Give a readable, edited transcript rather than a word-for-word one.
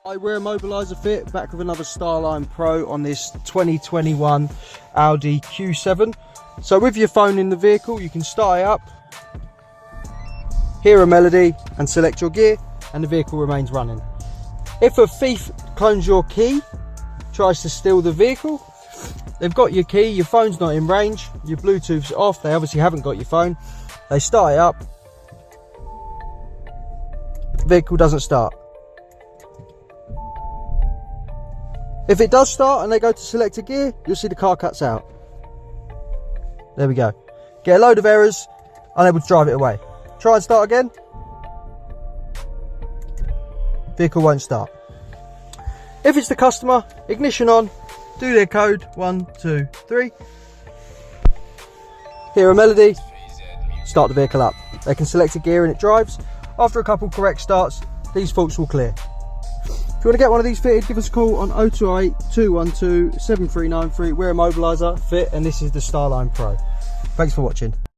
Hi, we're Immobiliser Fit, back with another Starline Pro on this 2021 Audi Q7. So with your phone in the vehicle, you can start it up, hear a melody and select your gear, and the vehicle remains running. If a thief clones your key, tries to steal the vehicle, they've got your key, your phone's not in range, your Bluetooth's off, they obviously haven't got your phone, they start it up, vehicle doesn't start. If it does start and they go to select a gear, you'll see the car cuts out. There we go. Get a load of errors, unable to drive it away. Try and start again. Vehicle won't start. If it's the customer, ignition on, do their code, 1, 2, 3. Hear a melody, start the vehicle up. They can select a gear and it drives. After a couple correct starts, these faults will clear. If you want to get one of these fitted, give us a call on 0208 212 7393. We're Immobiliser Fit and this is the Starline Pro. Thanks for watching.